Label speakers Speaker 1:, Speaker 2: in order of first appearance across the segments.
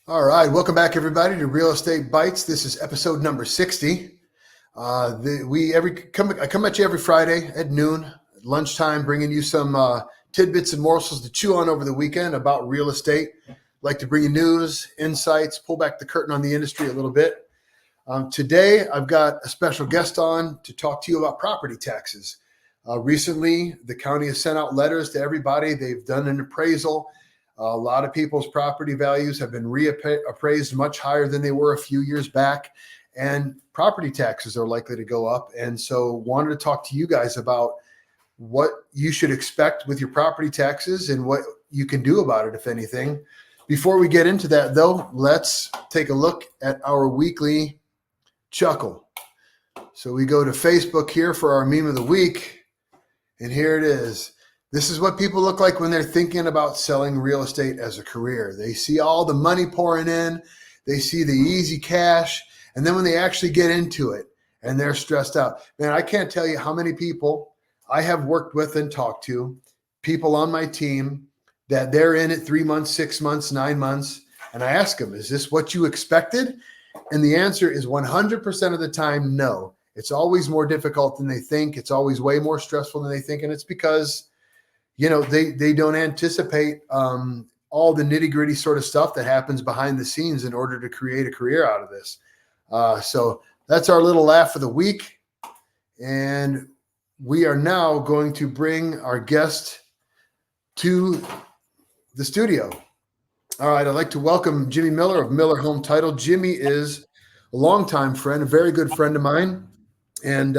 Speaker 1: All right, welcome back, everybody, to Real Estate Bites. This is episode number 60. I come at you every Friday at noon, at lunchtime, bringing you some tidbits and morsels to chew on over the weekend about real estate. Like to bring you news, insights, pull back the curtain on the industry a little bit. Today, I've got a special guest on to talk to you about property taxes. Recently, the county has sent out letters to everybody. They've done an appraisal. A lot of people's property values have been reappraised much higher than they were a few years back, and property taxes are likely to go up. And so wanted to talk to you guys about what you should expect with your property taxes and what you can do about it, if anything. Before we get into that, though, let's take a look at our weekly chuckle. So we go to Facebook here for our meme of the week, and here it is. This is what people look like when they're thinking about selling real estate as a career. They see all the money pouring in, they see the easy cash, and then when they actually get into it and they're stressed out. Man, I can't tell you how many people I have worked with and talked to, people on my team that they're in it 3 months, 6 months, 9 months, and I ask them, is this what you expected? And the answer is 100% of the time, no. It's always more difficult than they think. It's always way more stressful than they think, and it's because they don't anticipate all the nitty gritty sort of stuff that happens behind the scenes in order to create a career out of this. So that's our little laugh of the week. And we are now going to bring our guest to the studio. All right. I'd like to welcome Jimmy Miller of Miller Home Title. Jimmy is a longtime friend, a very good friend of mine, and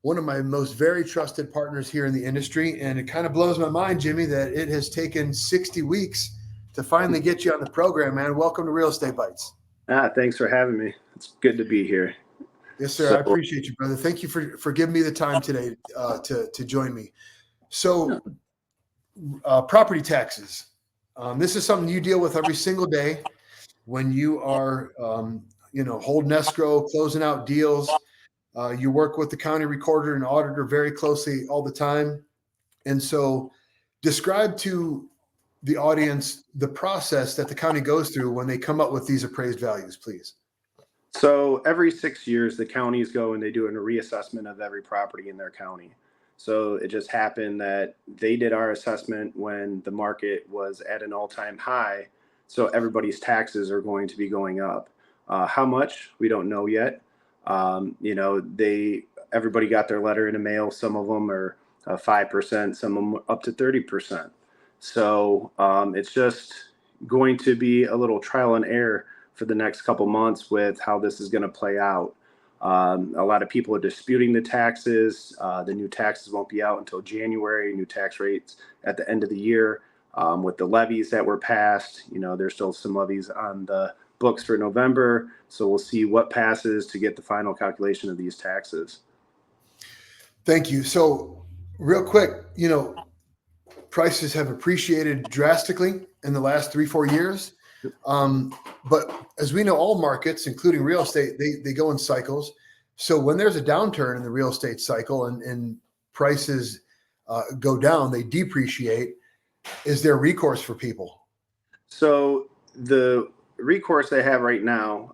Speaker 1: one of my most very trusted partners here in the industry. And it kind of blows my mind, Jimmy, that it has taken 60 weeks to finally get you on the program, man. Welcome to Real Estate Bites.
Speaker 2: Thanks for having me. It's good to be here.
Speaker 1: Yes, sir. I appreciate you, brother. Thank you for giving me the time today to join me. So property taxes. This is something you deal with every single day when you are, holding escrow, closing out deals. You work with the county recorder and auditor very closely all the time. And so describe to the audience the process that the county goes through when they come up with these appraised values, please.
Speaker 2: So every 6 years, the counties go and they do a reassessment of every property in their county. So it just happened that they did our assessment when the market was at an all-time high. So everybody's taxes are going to be going up. How much? We don't know yet. Everybody got their letter in the mail. Some of them are 5%, some of them up to 30%. So it's just going to be a little trial and error for the next couple months with how this is going to play out. A lot of people are disputing the taxes. The new taxes won't be out until January, new tax rates at the end of the year. With the levies that were passed, there's still some levies on the books for November. So we'll see what passes to get the final calculation of these taxes.
Speaker 1: Thank you. So real quick, prices have appreciated drastically in the last 3-4 years. But as we know, all markets, including real estate, they go in cycles. So when there's a downturn in the real estate cycle and prices go down, they depreciate. Is there recourse for people?
Speaker 2: So the recourse they have right now,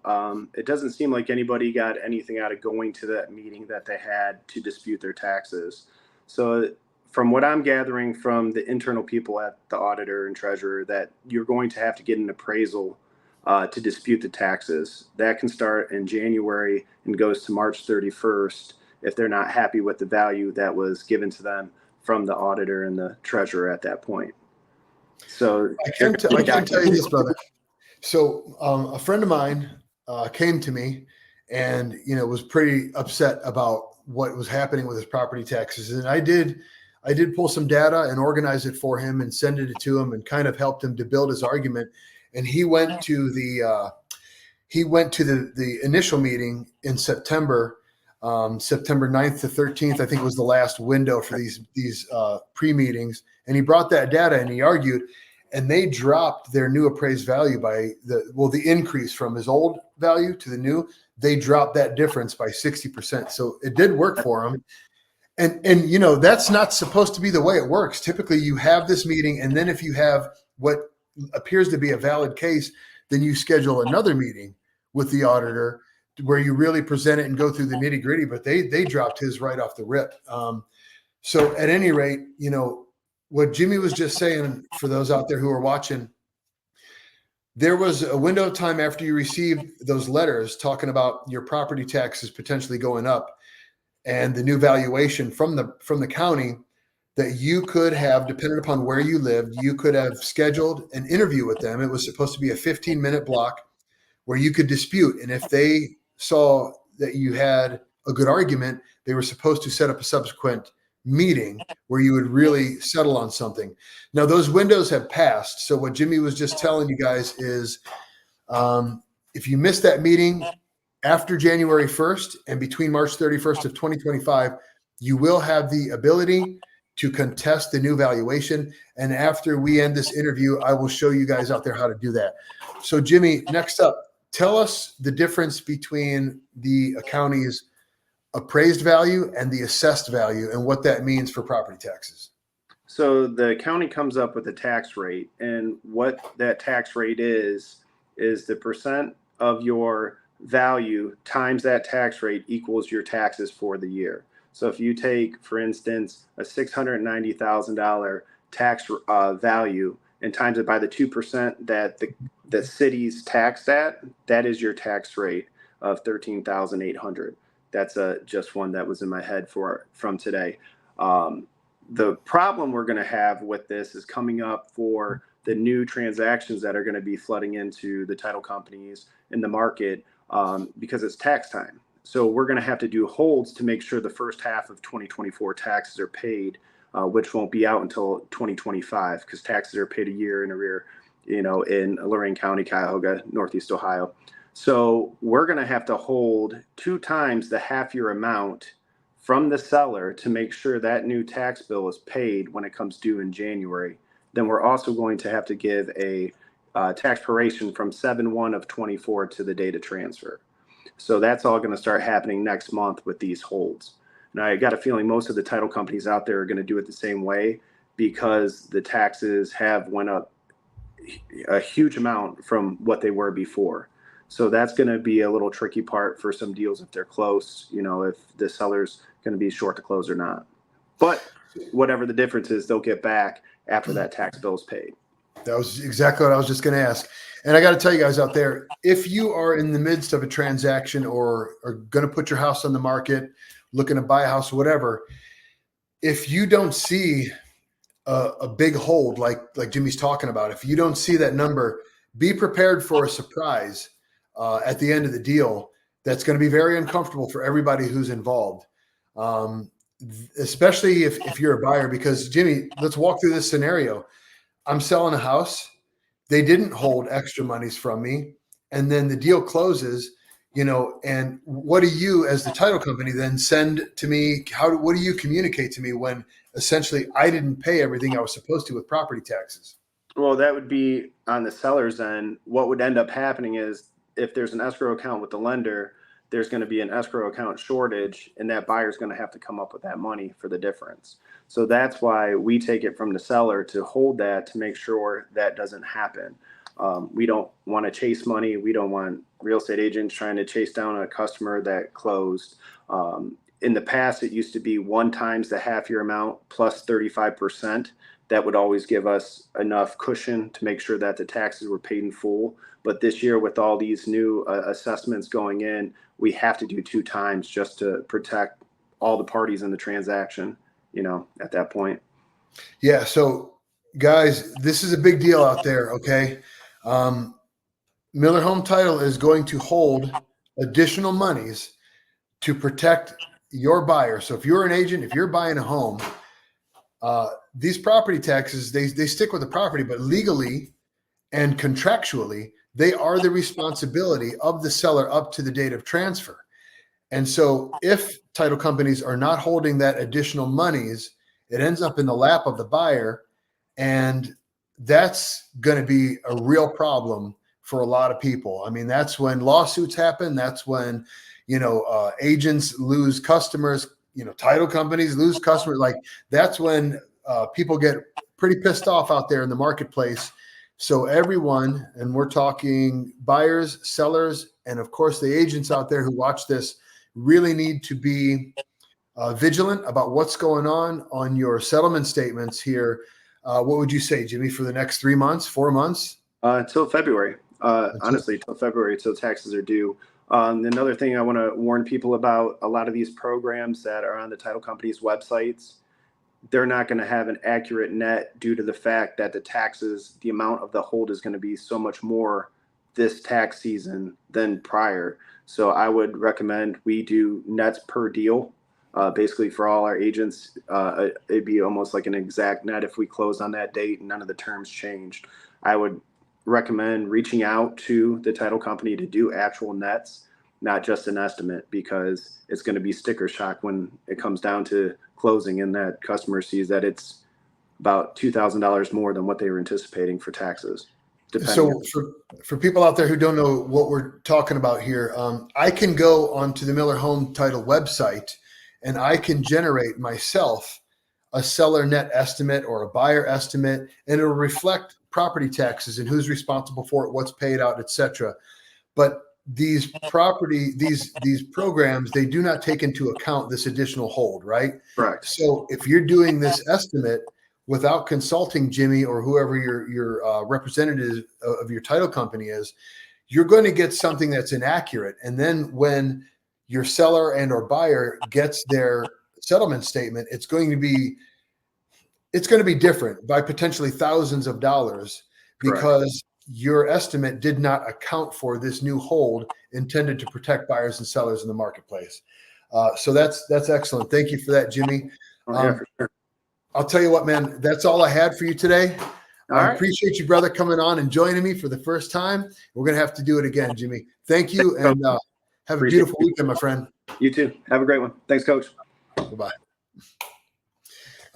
Speaker 2: it doesn't seem like anybody got anything out of going to that meeting that they had to dispute their taxes. So from what I'm gathering from the internal people at the auditor and treasurer, that you're going to have to get an appraisal to dispute the taxes. That can start in January and goes to March 31st if they're not happy with the value that was given to them from the auditor and the treasurer at that point. So
Speaker 1: I can tell you this, brother. So a friend of mine came to me and, was pretty upset about what was happening with his property taxes. And I did pull some data and organize it for him and send it to him and kind of helped him to build his argument. And he went to the initial meeting in September, September 9th to 13th, I think was the last window for these pre-meetings. And he brought that data and he argued, and they dropped their new appraised value by the increase from his old value to the new. They dropped that difference by 60%. So it did work for him. And that's not supposed to be the way it works. Typically you have this meeting, and then if you have what appears to be a valid case, then you schedule another meeting with the auditor where you really present it and go through the nitty gritty. But they dropped his right off the rip. So at any rate, what Jimmy was just saying, for those out there who are watching, there was a window of time after you received those letters talking about your property taxes potentially going up and the new valuation from the county, that you could have, depending upon where you lived, you could have scheduled an interview with them. It was supposed to be a 15-minute block where you could dispute. And if they saw that you had a good argument, they were supposed to set up a subsequent meeting where you would really settle on something. Now, those windows have passed. So what Jimmy was just telling you guys is, if you missed that meeting after January 1st and between March 31st of 2025, you will have the ability to contest the new valuation. And after we end this interview, I will show you guys out there how to do that. So Jimmy, next up, tell us the difference between the county's appraised value and the assessed value and what that means for property taxes.
Speaker 2: So the county comes up with a tax rate, and what that tax rate is the percent of your value times that tax rate equals your taxes for the year. So if you take, for instance, a $690,000 tax value and times it by the 2% that the city's taxed at, that is your tax rate of $13,800. That's just one that was in my head from today. The problem we're going to have with this is coming up for the new transactions that are going to be flooding into the title companies in the market, because it's tax time. So we're going to have to do holds to make sure the first half of 2024 taxes are paid, which won't be out until 2025, because taxes are paid a year in arrear, in Lorain County, Cuyahoga, Northeast Ohio. So we're going to have to hold 2 times the half year amount from the seller to make sure that new tax bill is paid when it comes due in January. Then we're also going to have to give a tax proration from 7/1 of 24 to the date of transfer. So that's all going to start happening next month with these holds. And I got a feeling most of the title companies out there are going to do it the same way, because the taxes have went up a huge amount from what they were before. So that's going to be a little tricky part for some deals if they're close, if the seller's going to be short to close or not. But whatever the difference is, they'll get back after that tax bill is paid.
Speaker 1: That was exactly what I was just going to ask. And I got to tell you guys out there, if you are in the midst of a transaction or are going to put your house on the market, looking to buy a house, whatever, if you don't see a big hold like Jimmy's talking about, if you don't see that number, be prepared for a surprise at the end of the deal that's going to be very uncomfortable for everybody who's involved, especially if you're a buyer. Because, Jimmy, let's walk through this scenario. I'm selling a house. They didn't hold extra monies from me. And then the deal closes, and what do you as the title company then send to me? What do you communicate to me when essentially I didn't pay everything I was supposed to with property taxes?
Speaker 2: Well, that would be on the seller's end. What would end up happening is, if there's an escrow account with the lender, there's going to be an escrow account shortage, and that buyer's going to have to come up with that money for the difference. So that's why we take it from the seller to hold that, to make sure that doesn't happen. We don't want to chase money. We don't want real estate agents trying to chase down a customer that closed. In the past, it used to be 1 times the half year amount plus 35%. That would always give us enough cushion to make sure that the taxes were paid in full. But this year, with all these new assessments going in, we have to do 2 times just to protect all the parties in the transaction, at that point.
Speaker 1: Yeah. So, guys, this is a big deal out there. Okay. Miller Home Title is going to hold additional monies to protect your buyer. So if you're an agent, if you're buying a home, these property taxes, they stick with the property, but legally and contractually, they are the responsibility of the seller up to the date of transfer. And so if title companies are not holding that additional monies, it ends up in the lap of the buyer. And that's going to be a real problem for a lot of people. I mean, that's when lawsuits happen. That's when, agents lose customers, title companies lose customers. Like, that's when people get pretty pissed off out there in the marketplace. So everyone, and we're talking buyers, sellers, and of course the agents out there who watch this, really need to be vigilant about what's going on your settlement statements here. What would you say, Jimmy, for the next 3 months, 4 months?
Speaker 2: Until February.
Speaker 1: Until-
Speaker 2: Honestly, till February, till taxes are due. Another thing I want to warn people about: a lot of these programs that are on the title company's websites, they're not going to have an accurate net due to the fact that the taxes, the amount of the hold is going to be so much more this tax season than prior. So I would recommend we do nets per deal. Basically, for all our agents, it'd be almost like an exact net if we close on that date and none of the terms changed. I would recommend reaching out to the title company to do actual nets, not just an estimate, because it's going to be sticker shock when it comes down to closing and that customer sees that it's about $2,000 more than what they were anticipating for taxes.
Speaker 1: So for people out there who don't know what we're talking about here, I can go onto the Miller Home Title website and I can generate myself a seller net estimate or a buyer estimate, and it'll reflect property taxes and who's responsible for it, what's paid out, etc. But these programs, they do not take into account this additional hold, right?
Speaker 2: Correct.
Speaker 1: So if you're doing this estimate without consulting Jimmy or whoever your representative of your title company is, you're going to get something that's inaccurate. And then when your seller and or buyer gets their settlement statement, it's going to be different by potentially thousands of dollars, because your estimate did not account for this new hold intended to protect buyers and sellers in the marketplace. So that's excellent. Thank you for that, Jimmy.
Speaker 2: Yeah, for sure.
Speaker 1: I'll tell you what, man, that's all I had for you today. I appreciate you, brother, coming on and joining me for the first time. We're going to have to do it again, Jimmy. Thank you, and have a beautiful weekend, my friend.
Speaker 2: You too. Have a great one. Thanks, Coach.
Speaker 1: Bye-bye.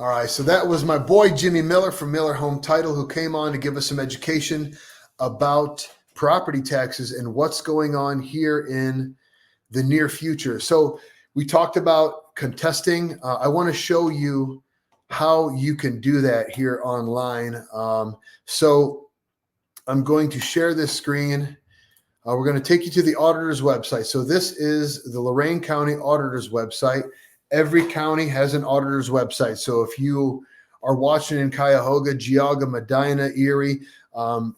Speaker 1: All right, so that was my boy Jimmy Miller from Miller Home Title, who came on to give us some education about property taxes and what's going on here in the near future. So we talked about contesting. I want to show you how you can do that here online. So I'm going to share this screen. We're going to take you to the auditor's website. So this is the Lorain County Auditor's website. Every county has an auditor's website. So if you are watching in Cuyahoga, Geauga, Medina, Erie,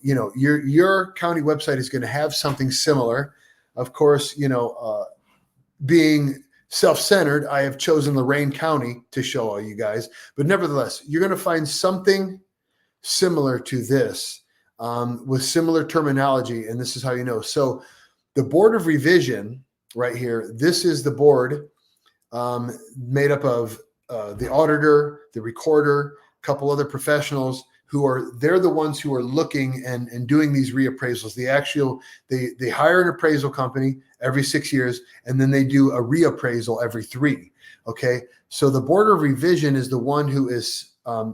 Speaker 1: your county website is going to have something similar. Of course, being self-centered, I have chosen Lorain County to show all you guys. But nevertheless, you're going to find something similar to this with similar terminology. And this is how you know. So the Board of Revision right here, this is the board made up of the auditor, the recorder, a couple other professionals they're the ones who are looking and doing these reappraisals. They hire an appraisal company every 6 years, and then they do a reappraisal every 3. Okay. So the Board of Revision is the one who is, they're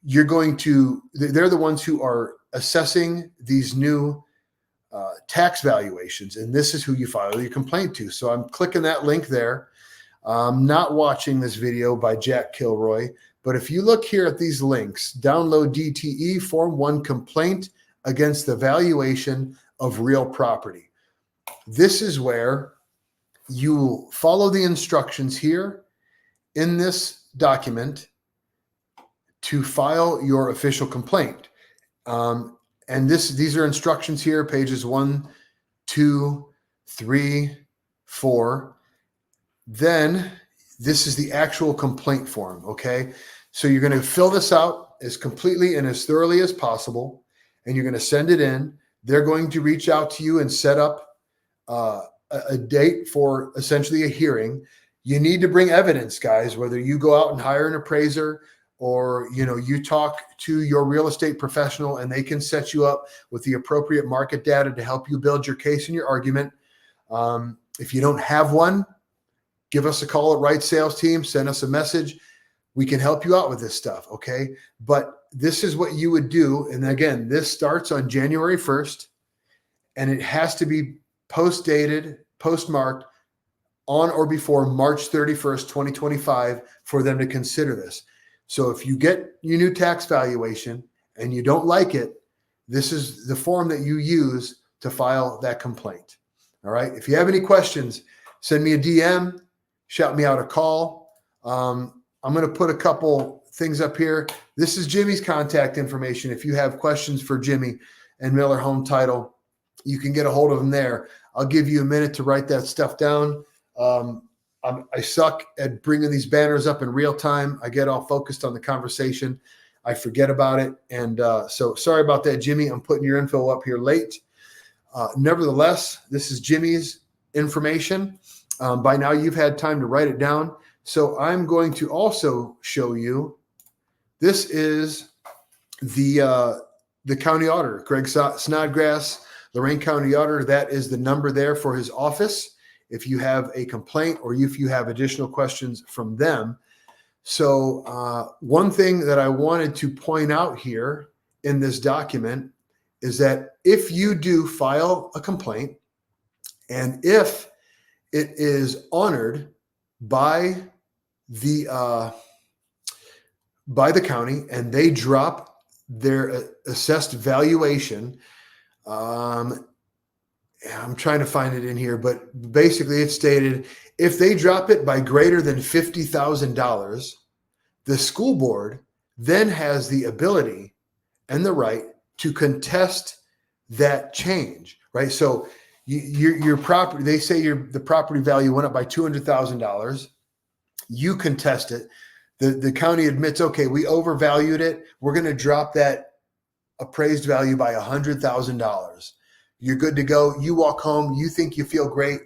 Speaker 1: the ones who are assessing these new tax valuations. And this is who you file your complaint to. So I'm clicking that link there. I'm not watching this video by Jack Kilroy, but if you look here at these links, download DTE Form 1 complaint against the valuation of real property. This is where you follow the instructions here in this document to file your official complaint. And these are instructions here, pages 1, 2, 3, 4. Then this is the actual complaint form, okay? So you're going to fill this out as completely and as thoroughly as possible, and you're going to send it in. They're going to reach out to you and set up a date for essentially a hearing. You need to bring evidence, guys, whether you go out and hire an appraiser or, you talk to your real estate professional and they can set you up with the appropriate market data to help you build your case and your argument. If you don't have one, give us a call at Right Sales Team, send us a message. We can help you out with this stuff, okay? But this is what you would do. And again, this starts on January 1st, and it has to be post-dated, postmarked on or before March 31st, 2025 for them to consider this. So if you get your new tax valuation and you don't like it, this is the form that you use to file that complaint. All right. If you have any questions, send me a DM, shout me out a call. I'm going to put a couple things up here. This is Jimmy's contact information. If you have questions for Jimmy and Miller Home Title, you can get a hold of him there. I'll give you a minute to write that stuff down. I suck at bringing these banners up in real time. I get all focused on the conversation. I forget about it. And so sorry about that, Jimmy. I'm putting your info up here late. Nevertheless, this is Jimmy's information. By now, you've had time to write it down. So I'm going to also show you, this is the county auditor, Greg Snodgrass, Lorain County Auditor. That is the number there for his office if you have a complaint or if you have additional questions from them. So one thing that I wanted to point out here in this document is that if you do file a complaint and if it is honored by the county and they drop their assessed valuation, I'm trying to find it in here, but basically it's stated if they drop it by greater than $50,000, the school board then has the ability and the right to contest that change, right? So your property, they say the property value went up by $200,000. You contest it. The county admits, okay, we overvalued it. We're going to drop that appraised value by $100,000. You're good to go. You walk home. You think you feel great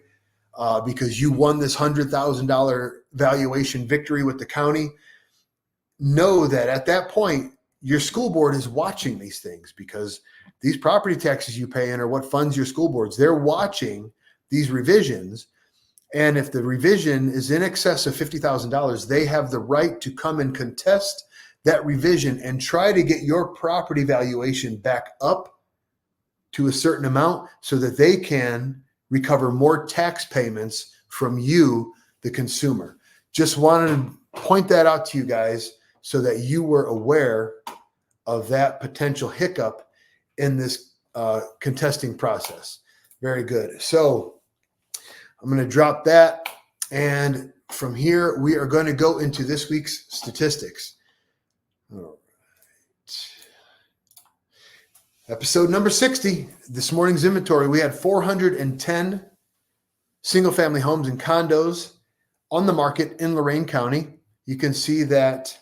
Speaker 1: because you won this $100,000 valuation victory with the county. Know that at that point, your school board is watching these things because these property taxes you pay in are what funds your school boards. They're watching these revisions. And if the revision is in excess of $50,000, they have the right to come and contest that revision and try to get your property valuation back up to a certain amount so that they can recover more tax payments from you, the consumer. Just wanted to point that out to you guys so that you were aware of that potential hiccup in this contesting process. Very good. So I'm going to drop that. And from here, we are going to go into this week's statistics. All right. Episode number 60, this morning's inventory, we had 410 single-family homes and condos on the market in Lorain County. You can see that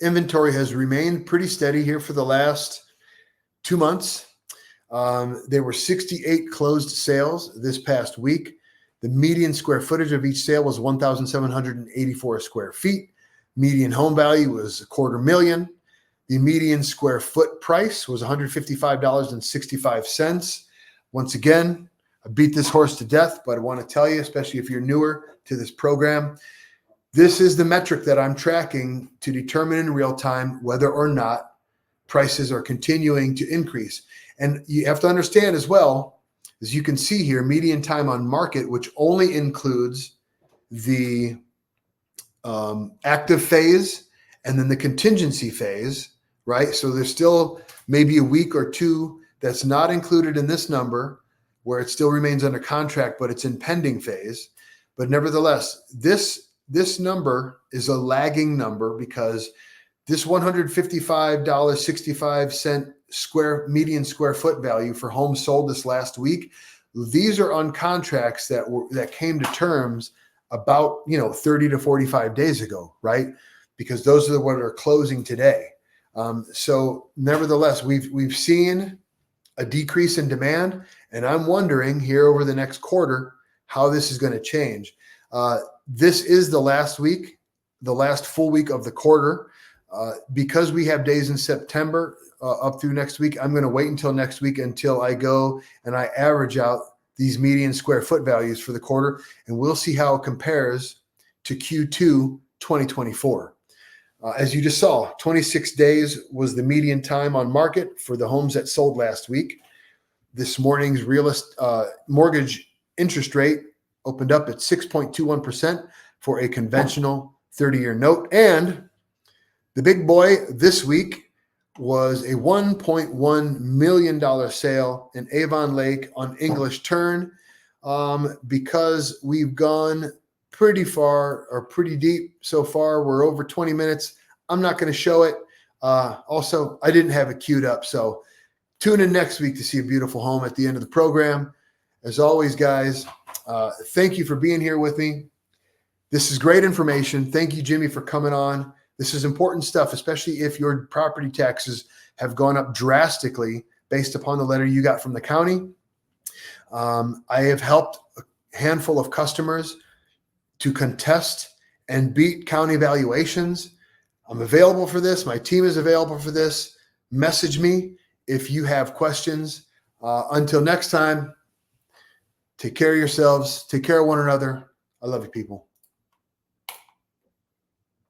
Speaker 1: inventory has remained pretty steady here for the last 2 months. There were 68 closed sales this past week. The median square footage of each sale was 1,784 square feet. Median home value was $250,000. The median square foot price was $155.65. Once again, I beat this horse to death, but I want to tell you, especially if you're newer to this program, this is the metric that I'm tracking to determine in real time whether or not prices are continuing to increase. And you have to understand as well, as you can see here, median time on market, which only includes the active phase and then the contingency phase, right? So there's still maybe a week or two that's not included in this number where it still remains under contract, but it's in pending phase. But nevertheless, this number is a lagging number because this $155.65 median square foot value for homes sold this last week, these are on contracts that came to terms about 30 to 45 days ago, right? Because those are the ones that are closing today. So nevertheless, we've seen a decrease in demand, and I'm wondering here over the next quarter how this is going to change. This is the last week, the last full week of the quarter. Because we have days in September up through next week, I'm going to wait until next week until I go and I average out these median square foot values for the quarter, and we'll see how it compares to Q2 2024. As you just saw, 26 days was the median time on market for the homes that sold last week. This morning's mortgage interest rate opened up at 6.21% for a conventional 30-year note. And the big boy this week was a $1.1 million sale in Avon Lake on English Turn. Because we've gone pretty far or pretty deep so far, we're over 20 minutes. I'm not going to show it. Also, I didn't have it queued up. So tune in next week to see a beautiful home at the end of the program. As always, guys, thank you for being here with me. This is great information. Thank you, Jimmy, for coming on. This is important stuff, especially if your property taxes have gone up drastically based upon the letter you got from the county. I have helped a handful of customers to contest and beat county valuations. I'm available for this. My team is available for this. Message me if you have questions. Until next time, take care of yourselves. Take care of one another. I love you, people.